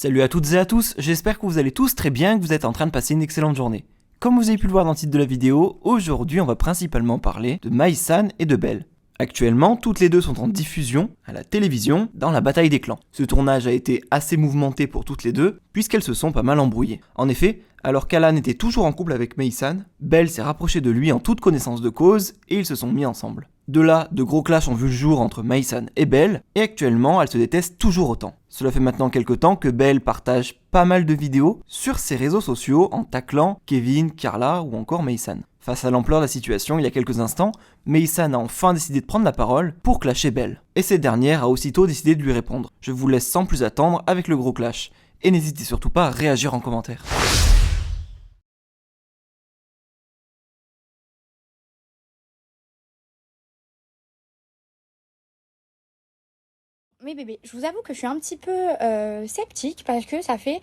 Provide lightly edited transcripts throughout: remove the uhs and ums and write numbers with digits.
Salut à toutes et à tous, j'espère que vous allez tous très bien et que vous êtes en train de passer une excellente journée. Comme vous avez pu le voir dans le titre de la vidéo, aujourd'hui on va principalement parler de Maï-san et de Belle. Actuellement, toutes les deux sont en diffusion à la télévision dans la bataille des clans. Ce tournage a été assez mouvementé pour toutes les deux, puisqu'elles se sont pas mal embrouillées. En effet, alors qu'Alan était toujours en couple avec Maï-san, Belle s'est rapprochée de lui en toute connaissance de cause et ils se sont mis ensemble. De là, de gros clashs ont vu le jour entre Maï-san et Belle, et actuellement, elles se détestent toujours autant. Cela fait maintenant quelques temps que Belle partage pas mal de vidéos sur ses réseaux sociaux en taclant Kevin, Carla ou encore Maï-san. Face à l'ampleur de la situation, il y a quelques instants, Maï-san a enfin décidé de prendre la parole pour clasher Belle. Et cette dernière a aussitôt décidé de lui répondre. Je vous laisse sans plus attendre avec le gros clash. Et n'hésitez surtout pas à réagir en commentaire. Mais bébé, je vous avoue que je suis un petit peu sceptique parce que ça fait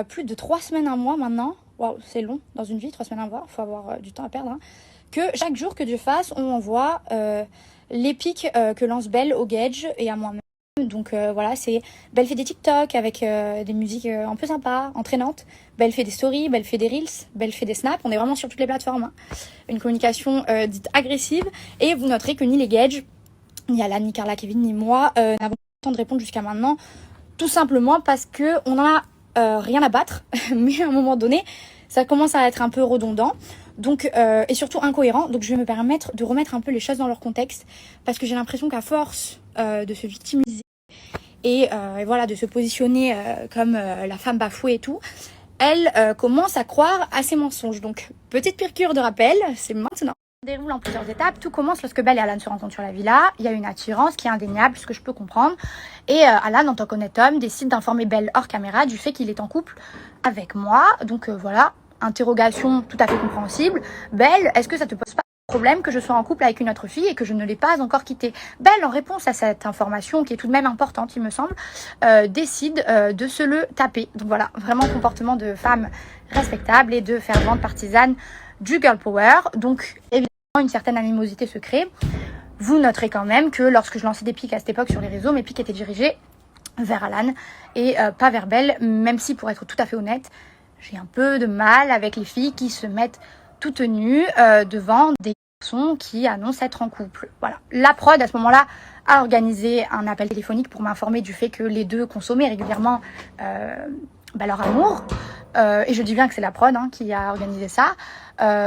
plus de 3 semaines, un mois maintenant. Waouh, c'est long dans une vie, 3 semaines, un mois, il faut avoir du temps à perdre. Hein. Que chaque jour que Dieu fasse, on envoie les pics que lance Belle au Gage et à moi-même. Donc voilà, c'est Belle fait des TikTok avec des musiques un peu sympas, entraînantes. Belle fait des stories, Belle fait des reels, Belle fait des snaps. On est vraiment sur toutes les plateformes. Hein. Une communication dite agressive. Et vous noterez que ni les Gage, ni Alan, ni Carla, Kevin, ni moi n'avons pas le temps de répondre jusqu'à maintenant. Tout simplement parce qu'on n'en a rien à battre. Mais à un moment donné, ça commence à être un peu redondant. Donc, et surtout incohérent. Donc je vais me permettre de remettre un peu les choses dans leur contexte. Parce que j'ai l'impression qu'à force de se victimiser et voilà, de se positionner comme la femme bafouée et tout, elle commence à croire à ses mensonges. Donc petite piqûre de rappel, c'est maintenant. Déroule en plusieurs étapes. Tout commence lorsque Belle et Alan se rencontrent sur la villa. Il y a une attirance qui est indéniable, ce que je peux comprendre. Et Alan, en tant qu'honnête homme, décide d'informer Belle hors caméra du fait qu'il est en couple avec moi. Donc voilà, interrogation tout à fait compréhensible. Belle, est-ce que ça te pose pas de problème que je sois en couple avec une autre fille et que je ne l'ai pas encore quittée? Belle, en réponse à cette information qui est tout de même importante, il me semble, décide de se le taper. Donc voilà, vraiment comportement de femme respectable et de fervente partisane du girl power. Donc évidemment, une certaine animosité se crée. Vous noterez quand même que lorsque je lançais des pics à cette époque sur les réseaux, mes pics étaient dirigés vers Alan et pas vers Belle, même si pour être tout à fait honnête, j'ai un peu de mal avec les filles qui se mettent toutes nues devant des garçons qui annoncent être en couple. Voilà. La prod à ce moment-là a organisé un appel téléphonique pour m'informer du fait que les deux consommaient régulièrement leur amour. Et je dis bien que c'est la prod qui a organisé ça.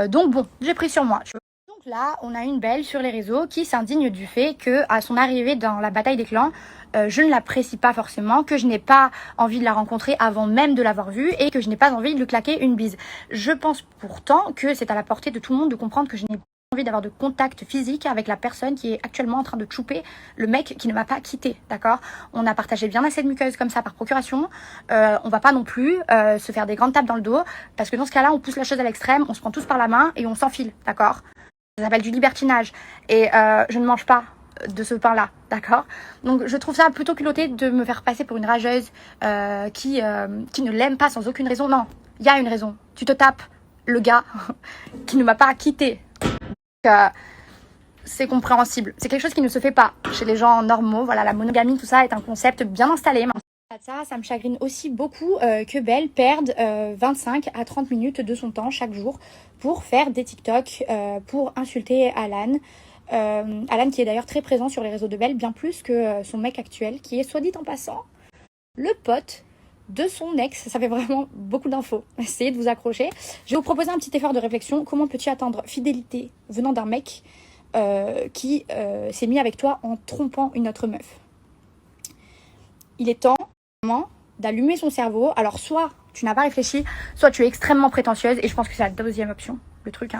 Donc bon, j'ai pris sur moi. Donc là, on a une Belle sur les réseaux qui s'indigne du fait que, à son arrivée dans la bataille des clans, je ne l'apprécie pas forcément, que je n'ai pas envie de la rencontrer avant même de l'avoir vue et que je n'ai pas envie de lui claquer une bise. Je pense pourtant que c'est à la portée de tout le monde de comprendre que je n'ai pas envie d'avoir de contact physique avec la personne qui est actuellement en train de chouper le mec qui ne m'a pas quitté, d'accord? On a partagé bien assez de muqueuses comme ça par procuration. On va pas non plus se faire des grandes tapes dans le dos parce que dans ce cas-là, on pousse la chose à l'extrême, on se prend tous par la main et on s'enfile, d'accord? Ça s'appelle du libertinage et je ne mange pas de ce pain-là, d'accord? Donc je trouve ça plutôt culotté de me faire passer pour une rageuse qui ne l'aime pas sans aucune raison. Non, il y a une raison. Tu te tapes le gars qui ne m'a pas quitté. C'est compréhensible. C'est quelque chose qui ne se fait pas chez les gens normaux. Voilà, la monogamie, tout ça est un concept bien installé. Ça me chagrine aussi beaucoup que Belle perde 25 à 30 minutes de son temps chaque jour pour faire des TikTok, pour insulter Alan. Alan qui est d'ailleurs très présent sur les réseaux de Belle, bien plus que son mec actuel, qui est, soit dit en passant, le pote de son ex. Ça fait vraiment beaucoup d'infos. Essayez de vous accrocher. Je vais vous proposer un petit effort de réflexion. Comment peux-tu attendre fidélité venant d'un mec qui s'est mis avec toi en trompant une autre meuf? Il est temps d'allumer son cerveau. Alors soit tu n'as pas réfléchi, soit tu es extrêmement prétentieuse, et je pense que c'est la deuxième option, le truc,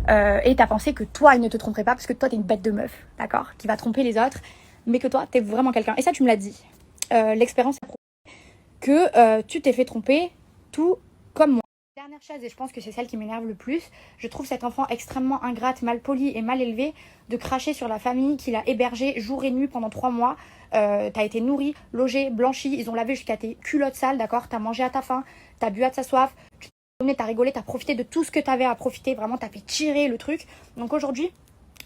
et t'as pensé que toi il ne te tromperait pas parce que toi t'es une bête de meuf, d'accord, qui va tromper les autres, mais que toi t'es vraiment quelqu'un, et ça tu me l'as dit. L'expérience a prouvé que tu t'es fait tromper tout comme moi. Dernière chose, et je pense que c'est celle qui m'énerve le plus, je trouve cet enfant extrêmement ingrate, mal poli et mal élevé de cracher sur la famille qu'il a hébergée jour et nuit pendant 3 mois. T'as été nourri, logé, blanchi, ils ont lavé jusqu'à tes culottes sales, d'accord? T'as mangé à ta faim, t'as bu à ta soif, t'as rigolé, t'as profité de tout ce que t'avais à profiter, vraiment t'as fait tirer le truc. Donc aujourd'hui,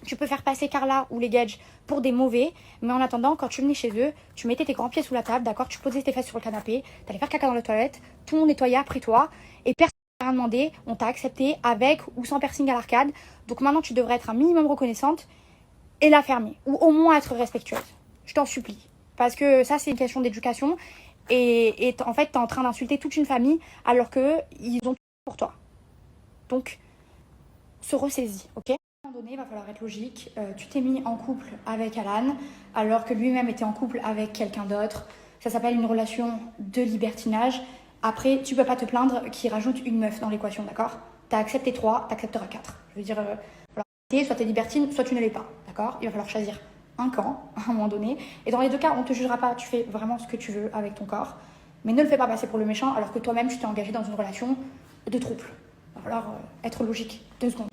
Tu peux faire passer Carla ou les Gage pour des mauvais, mais en attendant, quand tu venais chez eux, tu mettais tes grands pieds sous la table, d'accord? Tu posais tes fesses sur le canapé, t'allais faire caca dans la toilette, tout le monde nettoyait après toi, et personne t'a rien demandé, on t'a accepté avec ou sans piercing à l'arcade. Donc maintenant, tu devrais être un minimum reconnaissante et la fermer, ou au moins être respectueuse. Je t'en supplie. Parce que ça, c'est une question d'éducation, et en fait, t'es en train d'insulter toute une famille alors qu'ils ont tout pour toi. Donc, se ressaisis, ok? À un moment donné, il va falloir être logique. Tu t'es mis en couple avec Alan, alors que lui-même était en couple avec quelqu'un d'autre. Ça s'appelle une relation de libertinage. Après, tu peux pas te plaindre qu'il rajoute une meuf dans l'équation, d'accord? T'as accepté 3, t'accepteras 4. Je veux dire, voilà. Soit t'es libertine, soit tu ne l'es pas, d'accord? Il va falloir choisir un camp, à un moment donné. Et dans les deux cas, on te jugera pas. Tu fais vraiment ce que tu veux avec ton corps. Mais ne le fais pas passer pour le méchant, alors que toi-même, tu t'es engagé dans une relation de trouble. Il va falloir être logique. 2 secondes.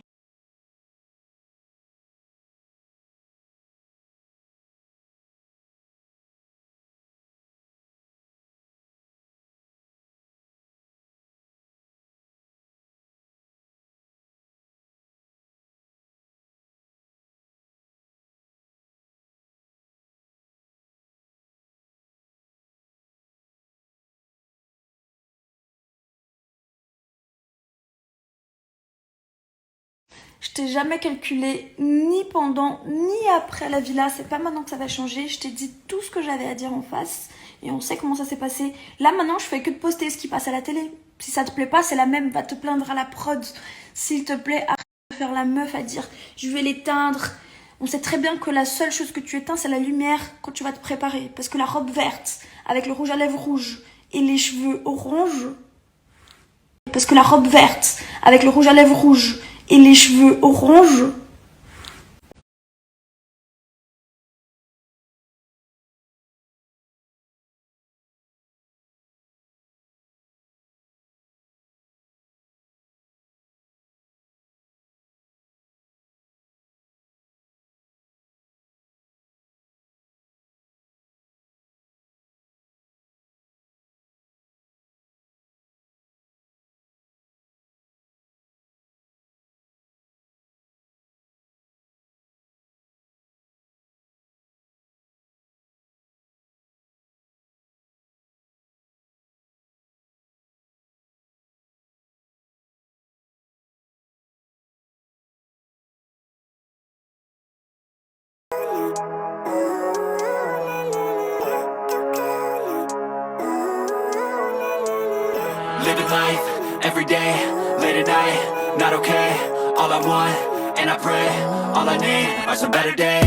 Je t'ai jamais calculé ni pendant ni après la villa. C'est pas maintenant que ça va changer. Je t'ai dit tout ce que j'avais à dire en face. Et on sait comment ça s'est passé. Là maintenant je fais que de poster ce qui passe à la télé. Si ça te plaît pas, c'est la même. Va te plaindre à la prod. S'il te plaît, arrête de faire la meuf à dire je vais l'éteindre. On sait très bien que la seule chose que tu éteins, c'est la lumière quand tu vas te préparer. Parce que la robe verte, avec le rouge à lèvres rouge et les cheveux orange. Parce que la robe verte, avec le rouge à lèvres rouge et les cheveux orange. Living life, everyday, late at night, not okay. All I want, and I pray, all I need are some better days.